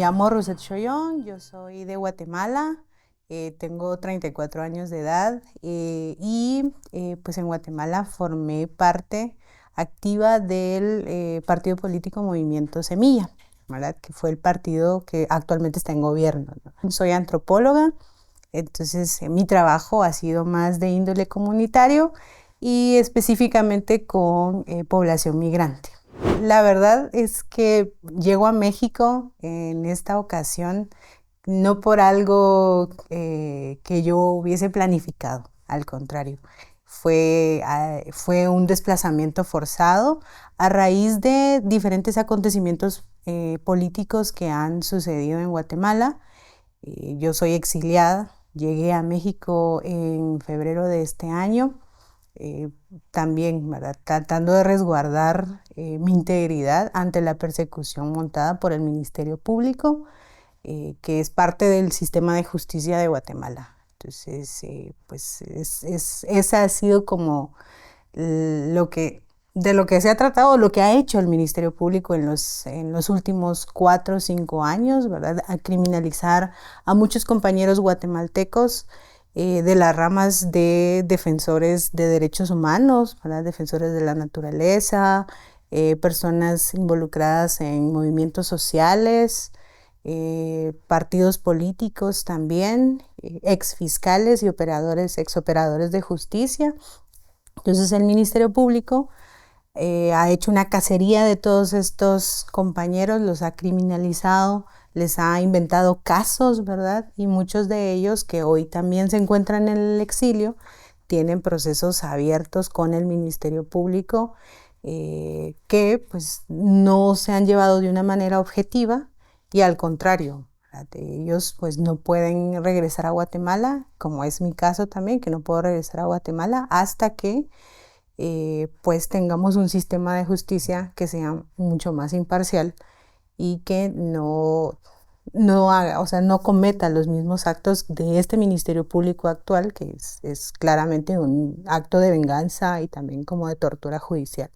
llamo Roset Choyón, yo soy de Guatemala, tengo 34 años de edad pues en Guatemala formé parte activa del partido político Movimiento Semilla, ¿verdad? Que fue el partido que actualmente está en gobierno, ¿no? Soy antropóloga, entonces mi trabajo ha sido más de índole comunitario y específicamente con población migrante. La verdad es que llego a México en esta ocasión no por algo que yo hubiese planificado, al contrario. Fue un desplazamiento forzado a raíz de diferentes acontecimientos políticos que han sucedido en Guatemala. Yo soy exiliada, llegué a México en febrero de este año. Eh, También, ¿verdad? Tratando de resguardar mi integridad ante la persecución montada por el Ministerio Público, que es parte del sistema de justicia de Guatemala. Entonces, esa ha sido como de lo que se ha tratado, lo que ha hecho el Ministerio Público en los últimos 4 o 5 años, ¿verdad? A criminalizar a muchos compañeros guatemaltecos de las ramas de defensores de derechos humanos, ¿verdad? Defensores de la naturaleza, personas involucradas en movimientos sociales, partidos políticos también, exfiscales y exoperadores de justicia. Entonces el Ministerio Público ha hecho una cacería de todos estos compañeros, los ha criminalizado, les ha inventado casos, ¿verdad? Y muchos de ellos que hoy también se encuentran en el exilio tienen procesos abiertos con el Ministerio Público que pues no se han llevado de una manera objetiva y al contrario, ¿verdad? Ellos pues no pueden regresar a Guatemala, como es mi caso también, que no puedo regresar a Guatemala hasta que pues tengamos un sistema de justicia que sea mucho más imparcial y que no haga, o sea, no cometa los mismos actos de este Ministerio Público actual, que es claramente un acto de venganza y también como de tortura judicial.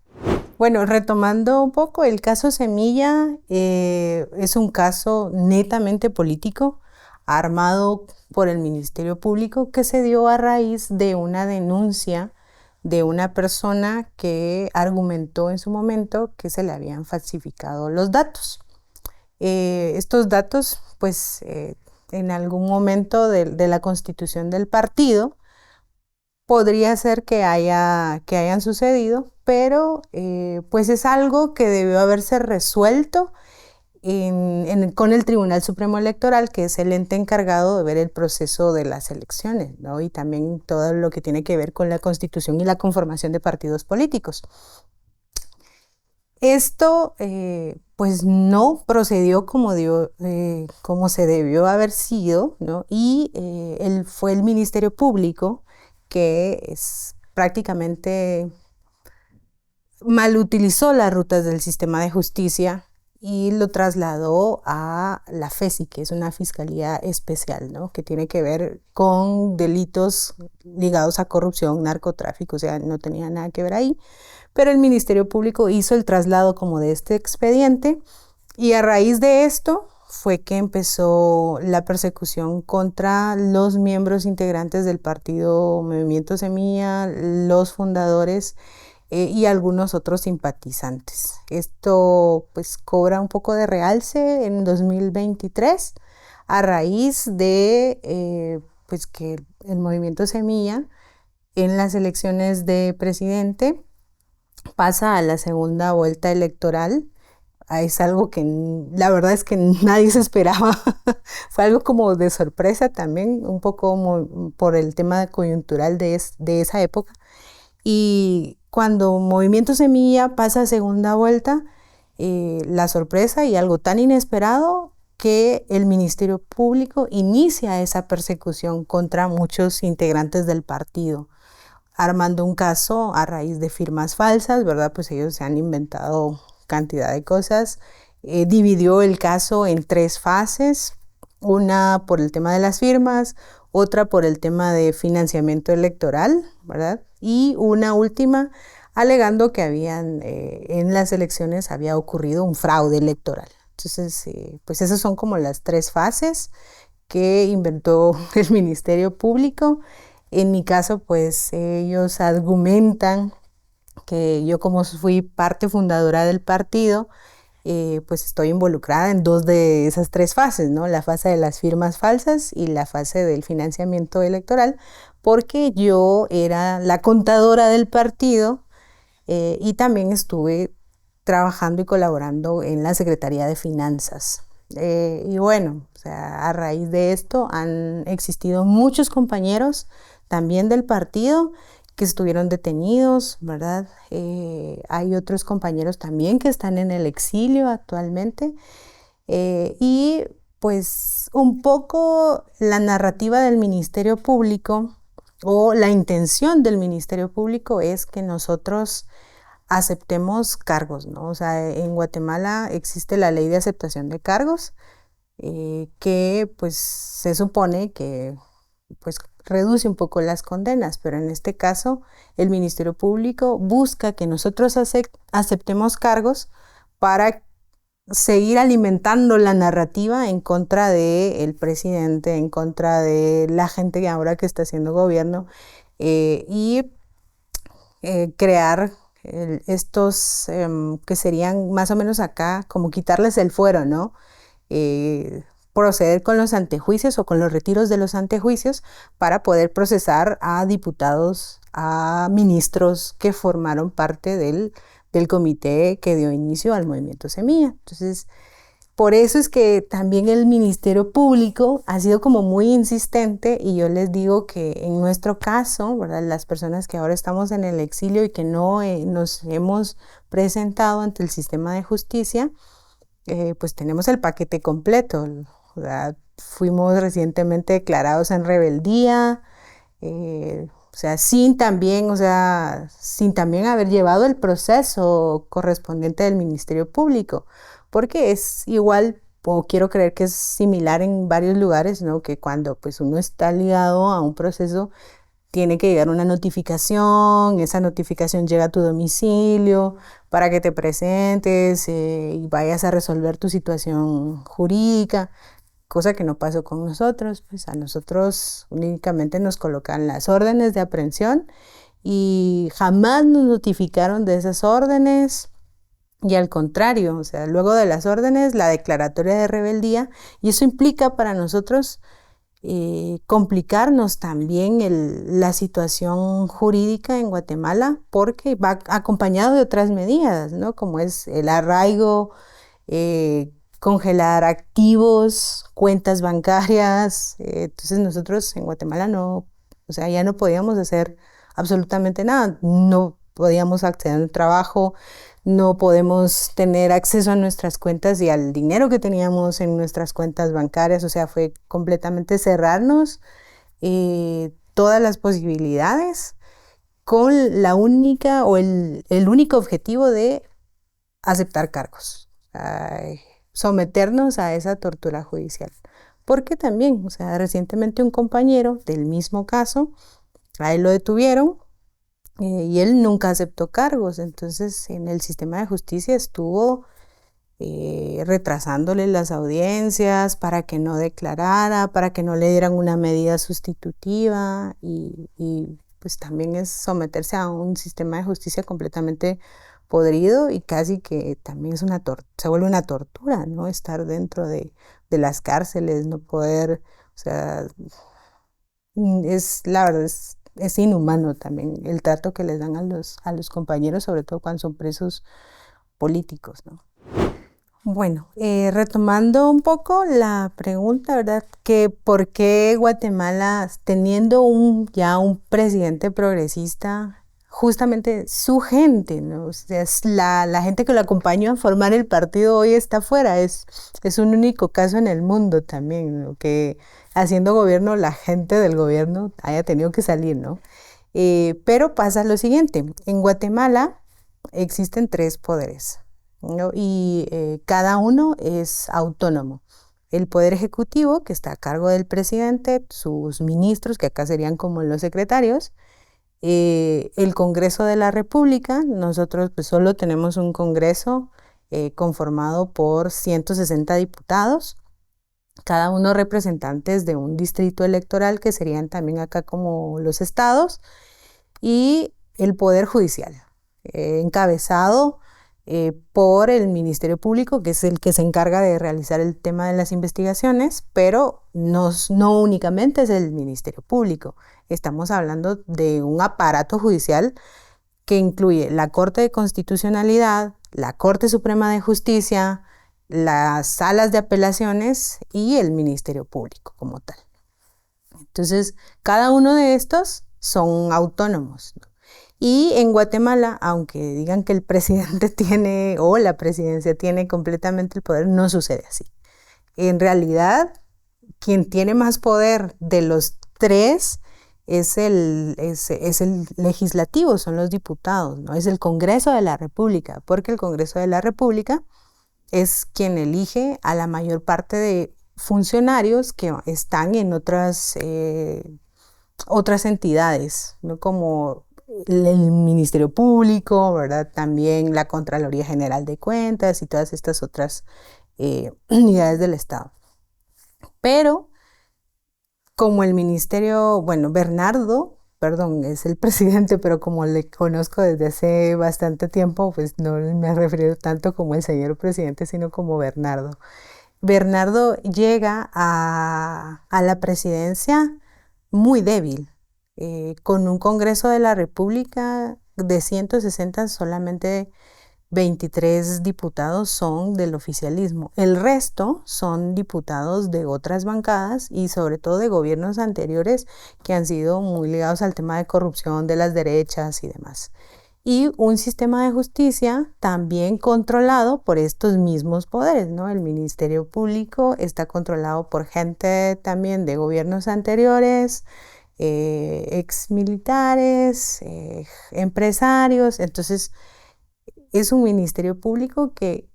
Bueno, retomando un poco, el caso Semilla es un caso netamente político, armado por el Ministerio Público, que se dio a raíz de una denuncia de una persona que argumentó en su momento que se le habían falsificado los datos. Estos datos, pues, en algún momento de la constitución del partido, podría ser que hayan sucedido, pero pues es algo que debió haberse resuelto con el Tribunal Supremo Electoral, que es el ente encargado de ver el proceso de las elecciones, ¿no? Y también todo lo que tiene que ver con la constitución y la conformación de partidos políticos. Esto pues no procedió como se debió haber sido, ¿no? Y fue el Ministerio Público que prácticamente mal utilizó las rutas del sistema de justicia y lo trasladó a la FESI, que es una fiscalía especial, ¿no? Que tiene que ver con delitos ligados a corrupción, narcotráfico, o sea, no tenía nada que ver ahí. Pero el Ministerio Público hizo el traslado como de este expediente y a raíz de esto fue que empezó la persecución contra los miembros integrantes del partido Movimiento Semilla, los fundadores y algunos otros simpatizantes. Esto pues cobra un poco de realce en 2023 a raíz de pues que el Movimiento Semilla en las elecciones de presidente pasa a la segunda vuelta electoral. Es algo que la verdad es que nadie se esperaba. Fue algo como de sorpresa también, un poco por el tema coyuntural de esa época. Y cuando Movimiento Semilla pasa a segunda vuelta, la sorpresa y algo tan inesperado que el Ministerio Público inicia esa persecución contra muchos integrantes del partido, armando un caso a raíz de firmas falsas, ¿verdad? Pues ellos se han inventado cantidad de cosas. Dividió el caso en 3 fases, una por el tema de las firmas, otra por el tema de financiamiento electoral, ¿verdad? Y una última alegando que en las elecciones había ocurrido un fraude electoral. Entonces, pues esas son como las tres fases que inventó el Ministerio Público. En mi caso, pues ellos argumentan que yo como fui parte fundadora del partido, pues estoy involucrada en dos de esas tres fases, ¿no? La fase de las firmas falsas y la fase del financiamiento electoral, porque yo era la contadora del partido y también estuve trabajando y colaborando en la Secretaría de Finanzas. Y bueno, o sea, a raíz de esto han existido muchos compañeros también del partido que estuvieron detenidos, ¿verdad? Hay otros compañeros también que están en el exilio actualmente. Y pues un poco la narrativa del Ministerio Público o la intención del Ministerio Público es que nosotros aceptemos cargos, ¿no? O sea, en Guatemala existe la ley de aceptación de cargos, que pues se supone que pues reduce un poco las condenas, pero en este caso el Ministerio Público busca que nosotros aceptemos cargos para seguir alimentando la narrativa en contra del presidente, en contra de la gente que ahora que está haciendo gobierno, y crear estos que serían más o menos acá, como quitarles el fuero, ¿no? Proceder con los antejuicios o con los retiros de los antejuicios para poder procesar a diputados, a ministros que formaron parte del comité que dio inicio al movimiento Semilla. Entonces, por eso es que también el Ministerio Público ha sido como muy insistente y yo les digo que en nuestro caso, ¿verdad? Las personas que ahora estamos en el exilio y que no nos hemos presentado ante el sistema de justicia, pues tenemos el paquete completo. O sea, fuimos recientemente declarados en rebeldía, o sea, sin también haber llevado el proceso correspondiente del Ministerio Público, porque es igual, o quiero creer que es similar en varios lugares, ¿no? Que cuando pues uno está ligado a un proceso, tiene que llegar una notificación, esa notificación llega a tu domicilio para que te presentes y vayas a resolver tu situación jurídica, cosa que no pasó con nosotros. Pues a nosotros únicamente nos colocan las órdenes de aprehensión y jamás nos notificaron de esas órdenes. Y al contrario, o sea, luego de las órdenes, la declaratoria de rebeldía, y eso implica para nosotros complicarnos también la situación jurídica en Guatemala porque va acompañado de otras medidas, ¿no? Como es el arraigo, congelar activos, cuentas bancarias. Entonces nosotros en Guatemala no, o sea, ya no podíamos hacer absolutamente nada, no podíamos acceder a un trabajo, no podemos tener acceso a nuestras cuentas y al dinero que teníamos en nuestras cuentas bancarias, o sea, fue completamente cerrarnos todas las posibilidades con la única o el único objetivo de aceptar cargos, someternos a esa tortura judicial. Porque también, o sea, recientemente un compañero del mismo caso, a él lo detuvieron y él nunca aceptó cargos, entonces en el sistema de justicia estuvo retrasándole las audiencias para que no declarara, para que no le dieran una medida sustitutiva y pues también es someterse a un sistema de justicia completamente podrido y casi que también es se vuelve una tortura, ¿no? Estar dentro de las cárceles, no poder, o sea, la verdad es inhumano también el trato que les dan a los compañeros, sobre todo cuando son presos políticos, ¿no? Bueno, retomando un poco la pregunta, ¿verdad? Que por qué Guatemala, teniendo ya un presidente progresista, justamente su gente, ¿no? O sea, es la gente que lo acompañó a formar el partido hoy está afuera. Es un único caso en el mundo también, ¿no? Que haciendo gobierno, la gente del gobierno haya tenido que salir, ¿no? Pero pasa lo siguiente, en Guatemala existen tres poderes, ¿no? Y cada uno es autónomo. El poder ejecutivo, que está a cargo del presidente, sus ministros, que acá serían como los secretarios, el Congreso de la República, nosotros pues solo tenemos un Congreso conformado por 160 diputados, cada uno representantes de un distrito electoral, que serían también acá como los estados, y el Poder Judicial, encabezado por el Ministerio Público, que es el que se encarga de realizar el tema de las investigaciones, pero no únicamente es el Ministerio Público. Estamos hablando de un aparato judicial que incluye la Corte de Constitucionalidad, la Corte Suprema de Justicia, las salas de apelaciones y el Ministerio Público como tal. Entonces, cada uno de estos son autónomos, ¿no? Y en Guatemala, aunque digan que el presidente tiene o la presidencia tiene completamente el poder, no sucede así. En realidad, quien tiene más poder de los tres es el legislativo, son los diputados, ¿no? Es el Congreso de la República, porque el Congreso de la República es quien elige a la mayor parte de funcionarios que están en otras entidades, ¿no? Como el Ministerio Público, ¿verdad? También la Contraloría General de Cuentas y todas estas otras unidades del Estado. Pero como el ministerio, bueno, Bernardo, perdón, es el presidente, pero como le conozco desde hace bastante tiempo, pues no me refiero tanto como el señor presidente, sino como Bernardo. Bernardo llega a la presidencia muy débil, con un Congreso de la República de 160, solamente 23 diputados son del oficialismo. El resto son diputados de otras bancadas y sobre todo de gobiernos anteriores que han sido muy ligados al tema de corrupción de las derechas y demás. Y un sistema de justicia también controlado por estos mismos poderes, ¿no? El Ministerio Público está controlado por gente también de gobiernos anteriores, ex militares, empresarios. Entonces, es un ministerio público que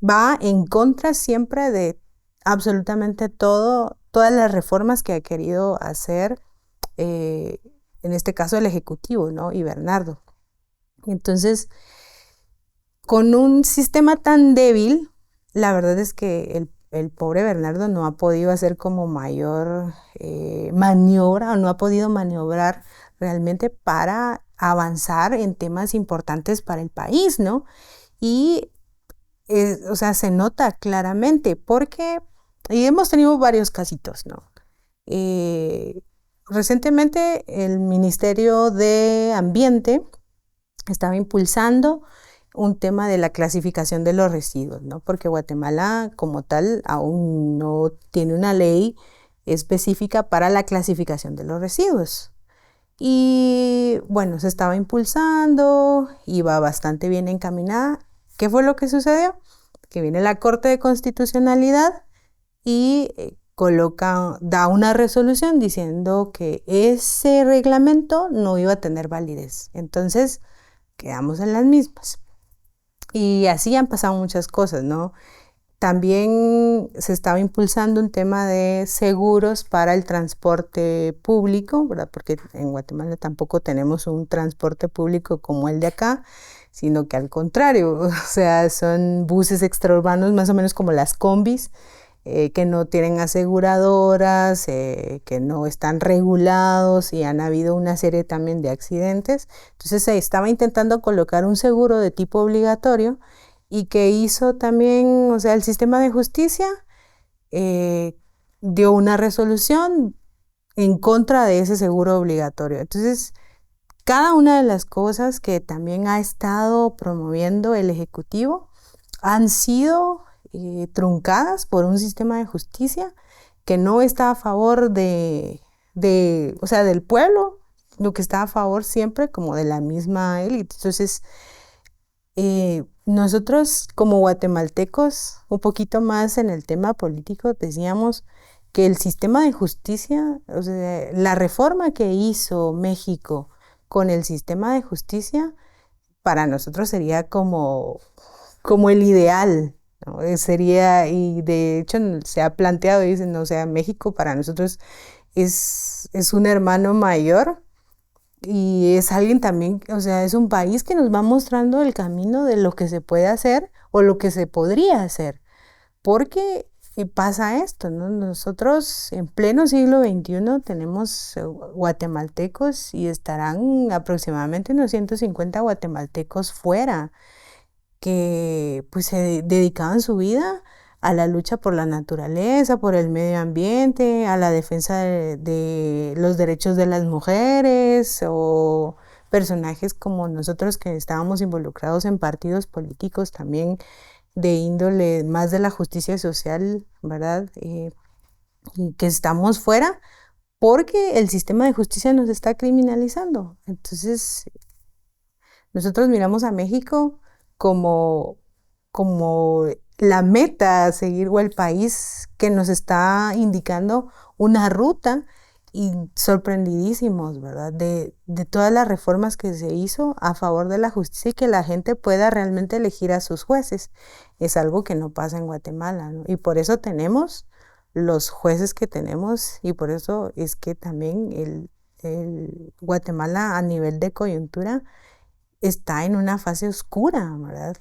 va en contra siempre de absolutamente todas las reformas que ha querido hacer, en este caso el Ejecutivo, ¿no? Y Bernardo. Entonces, con un sistema tan débil, la verdad es que el pobre Bernardo no ha podido hacer como mayor maniobra, o no ha podido maniobrar realmente para avanzar en temas importantes para el país, ¿no? Y, o sea, se nota claramente porque, y hemos tenido varios casitos, ¿no? Recientemente el Ministerio de Ambiente estaba impulsando un tema de la clasificación de los residuos, ¿no? Porque Guatemala como tal aún no tiene una ley específica para la clasificación de los residuos. Y bueno, se estaba impulsando, iba bastante bien encaminada. ¿Qué fue lo que sucedió? Que viene la Corte de Constitucionalidad y da una resolución diciendo que ese reglamento no iba a tener validez. Entonces, quedamos en las mismas. Y así han pasado muchas cosas, ¿no? También se estaba impulsando un tema de seguros para el transporte público, ¿verdad? Porque en Guatemala tampoco tenemos un transporte público como el de acá, sino que al contrario, o sea, son buses extraurbanos más o menos como las combis, que no tienen aseguradoras, que no están regulados y han habido una serie también de accidentes. Entonces se estaba intentando colocar un seguro de tipo obligatorio y que hizo también, o sea, el sistema de justicia dio una resolución en contra de ese seguro obligatorio. Entonces, cada una de las cosas que también ha estado promoviendo el Ejecutivo han sido truncadas por un sistema de justicia que no está a favor o sea, del pueblo, lo que está a favor siempre como de la misma élite. Entonces, nosotros como guatemaltecos, un poquito más en el tema político, decíamos que el sistema de justicia, o sea, la reforma que hizo México con el sistema de justicia, para nosotros sería como el ideal, ¿no? Sería, y de hecho se ha planteado, dicen, o sea, México para nosotros es un hermano mayor y es alguien también, o sea, es un país que nos va mostrando el camino de lo que se puede hacer o lo que se podría hacer. Porque pasa esto, ¿no? Nosotros en pleno siglo XXI tenemos guatemaltecos y estarán aproximadamente unos 150 guatemaltecos fuera que pues se dedicaban su vida a la lucha por la naturaleza, por el medio ambiente, a la defensa de los derechos de las mujeres o personajes como nosotros que estábamos involucrados en partidos políticos también de índole más de la justicia social, ¿verdad? Y que estamos fuera porque el sistema de justicia nos está criminalizando. Entonces, nosotros miramos a México como, como la meta a seguir o el país que nos está indicando una ruta y sorprendidísimos, ¿verdad? De todas las reformas que se hizo a favor de la justicia y que la gente pueda realmente elegir a sus jueces. Es algo que no pasa en Guatemala, ¿no? Y por eso tenemos los jueces que tenemos y por eso es que también el Guatemala a nivel de coyuntura está en una fase oscura, ¿verdad?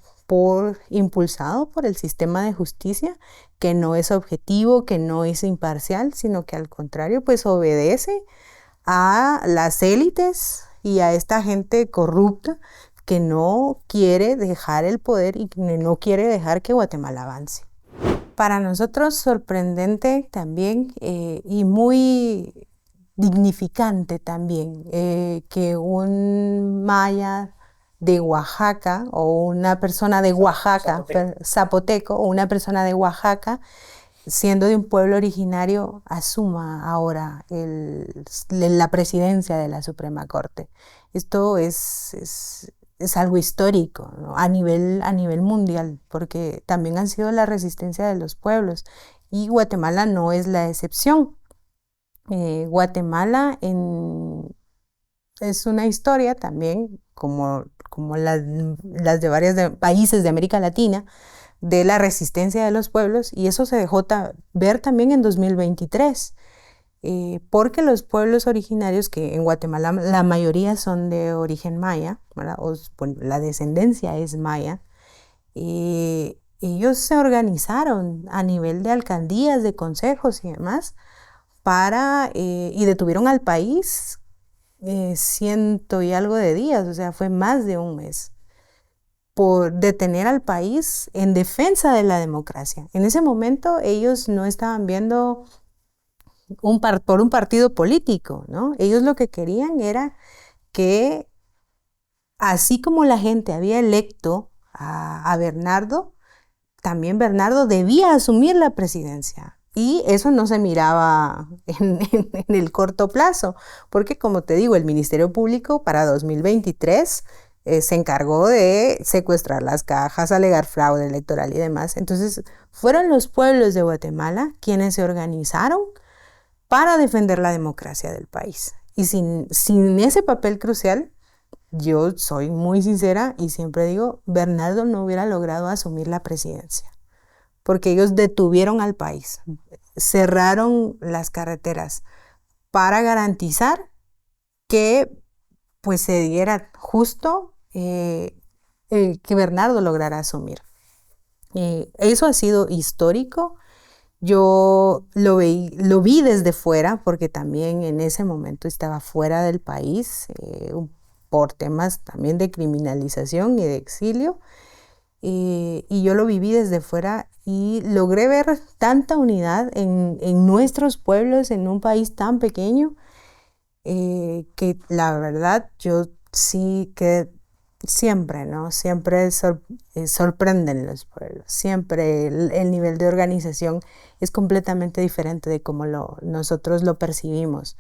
Impulsado por el sistema de justicia que no es objetivo, que no es imparcial, sino que al contrario, pues obedece a las élites y a esta gente corrupta que no quiere dejar el poder y que no quiere dejar que Guatemala avance. Para nosotros sorprendente también y muy dignificante también que un maya de Oaxaca o una persona de Oaxaca, zapoteco, o una persona de Oaxaca, siendo de un pueblo originario, asuma ahora la presidencia de la Suprema Corte. Esto es algo histórico, ¿no? A nivel mundial, porque también han sido la resistencia de los pueblos y Guatemala no es la excepción. Guatemala es una historia también, como las de varios países de América Latina, de la resistencia de los pueblos, y eso se dejó ver también en 2023, porque los pueblos originarios, que en Guatemala la mayoría son de origen maya, ¿verdad? Bueno, la descendencia es maya, ellos se organizaron a nivel de alcaldías, de consejos y demás, y detuvieron al país ciento y algo de días, o sea, fue más de un mes, por detener al país en defensa de la democracia. En ese momento ellos no estaban viendo por un partido político, ¿no? Ellos lo que querían era que, así como la gente había electo a Bernardo, también Bernardo debía asumir la presidencia. Y eso no se miraba en el corto plazo, porque como te digo, el Ministerio Público para 2023 se encargó de secuestrar las cajas, alegar fraude electoral y demás. Entonces, fueron los pueblos de Guatemala quienes se organizaron para defender la democracia del país. Y sin ese papel crucial, yo soy muy sincera y siempre digo, Bernardo no hubiera logrado asumir la presidencia, porque ellos detuvieron al país, cerraron las carreteras para garantizar que pues se diera justo que Bernardo lograra asumir. Eso ha sido histórico. Yo lo vi desde fuera, porque también en ese momento estaba fuera del país por temas también de criminalización y de exilio. Y yo lo viví desde fuera y logré ver tanta unidad en nuestros pueblos, en un país tan pequeño, que la verdad yo sí que siempre, ¿no? Siempre sorprenden los pueblos, siempre el nivel de organización es completamente diferente de cómo nosotros lo percibimos.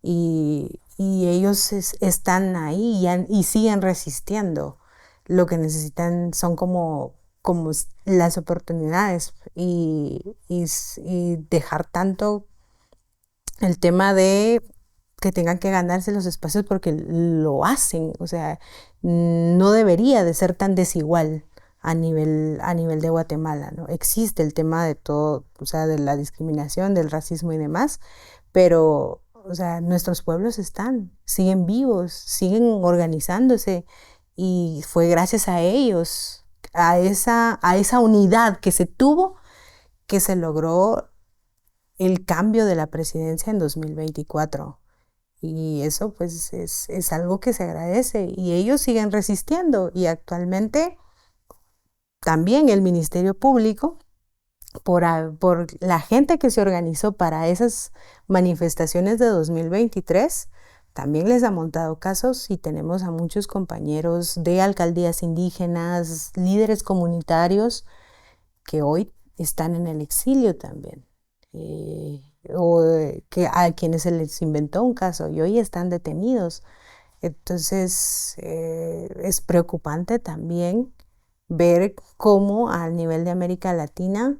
Y ellos están ahí y siguen resistiendo. Lo que necesitan son como las oportunidades y dejar tanto el tema de que tengan que ganarse los espacios porque lo hacen. O sea, no debería de ser tan desigual a nivel de Guatemala, ¿no? Existe el tema de todo, o sea, de la discriminación, del racismo y demás, pero o sea, nuestros pueblos siguen vivos, siguen organizándose y fue gracias a ellos, a esa unidad que se tuvo, que se logró el cambio de la presidencia en 2024. Y eso pues es algo que se agradece y ellos siguen resistiendo y actualmente también el Ministerio Público, por la gente que se organizó para esas manifestaciones de 2023, también les ha montado casos y tenemos a muchos compañeros de alcaldías indígenas, líderes comunitarios que hoy están en el exilio también. Que a quienes se les inventó un caso y hoy están detenidos. Entonces, es preocupante también ver cómo a nivel de América Latina,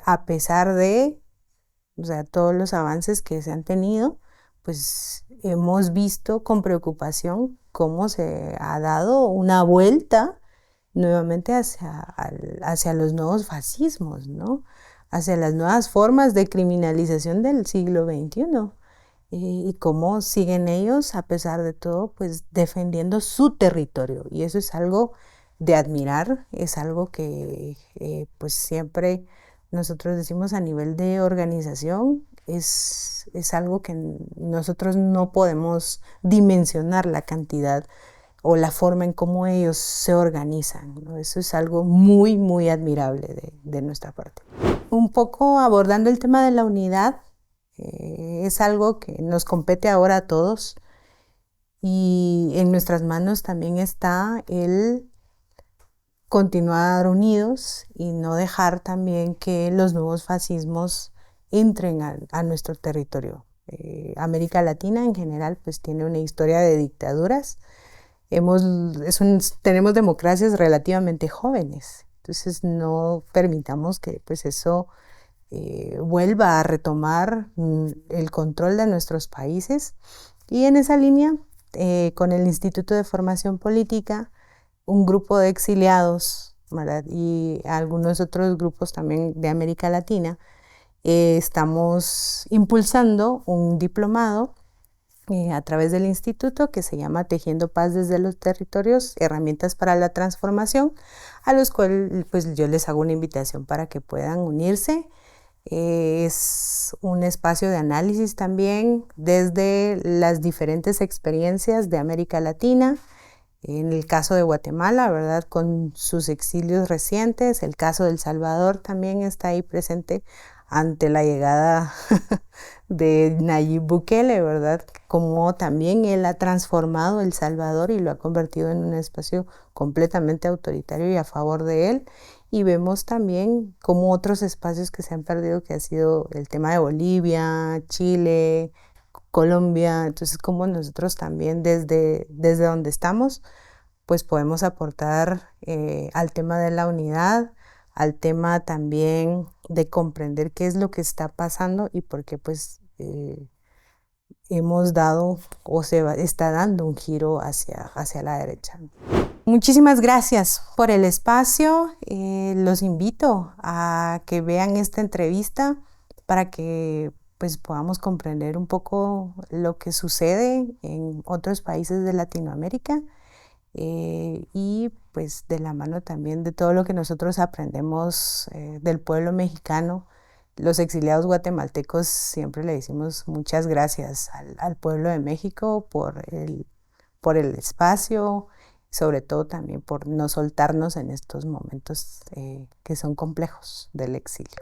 a pesar de, o sea, todos los avances que se han tenido, pues hemos visto con preocupación cómo se ha dado una vuelta nuevamente hacia los nuevos fascismos, ¿no? Hacia las nuevas formas de criminalización del siglo XXI. Y cómo siguen ellos, a pesar de todo, pues defendiendo su territorio. Y eso es algo de admirar, es algo que pues siempre nosotros decimos a nivel de organización, es algo que nosotros no podemos dimensionar la cantidad o la forma en cómo ellos se organizan, ¿no? Eso es algo muy, muy admirable de nuestra parte. Un poco abordando el tema de la unidad, es algo que nos compete ahora a todos y en nuestras manos también está el continuar unidos y no dejar también que los nuevos fascismos entren a nuestro territorio. América Latina en general pues tiene una historia de dictaduras. Tenemos democracias relativamente jóvenes, entonces no permitamos que pues eso vuelva a retomar el control de nuestros países. Y en esa línea, con el Instituto de Formación Política, un grupo de exiliados, ¿verdad? Y algunos otros grupos también de América Latina, estamos impulsando un diplomado a través del instituto que se llama Tejiendo Paz desde los Territorios, herramientas para la transformación, a los cuales pues yo les hago una invitación para que puedan unirse. Es un espacio de análisis también desde las diferentes experiencias de América Latina. En el caso de Guatemala, ¿verdad? Con sus exilios recientes, el caso de El Salvador también está ahí presente ante la llegada de Nayib Bukele, ¿verdad? Como también él ha transformado El Salvador y lo ha convertido en un espacio completamente autoritario y a favor de él. Y vemos también como otros espacios que se han perdido, que ha sido el tema de Bolivia, Chile, Colombia. Entonces, como nosotros también desde donde estamos, pues podemos aportar al tema de la unidad, al tema también de comprender qué es lo que está pasando y por qué pues hemos dado o está dando un giro hacia la derecha. Muchísimas gracias por el espacio. Los invito a que vean esta entrevista para que pues podamos comprender un poco lo que sucede en otros países de Latinoamérica y pues de la mano también de todo lo que nosotros aprendemos del pueblo mexicano. Los exiliados guatemaltecos siempre le decimos muchas gracias al pueblo de México por el espacio, sobre todo también por no soltarnos en estos momentos que son complejos del exilio.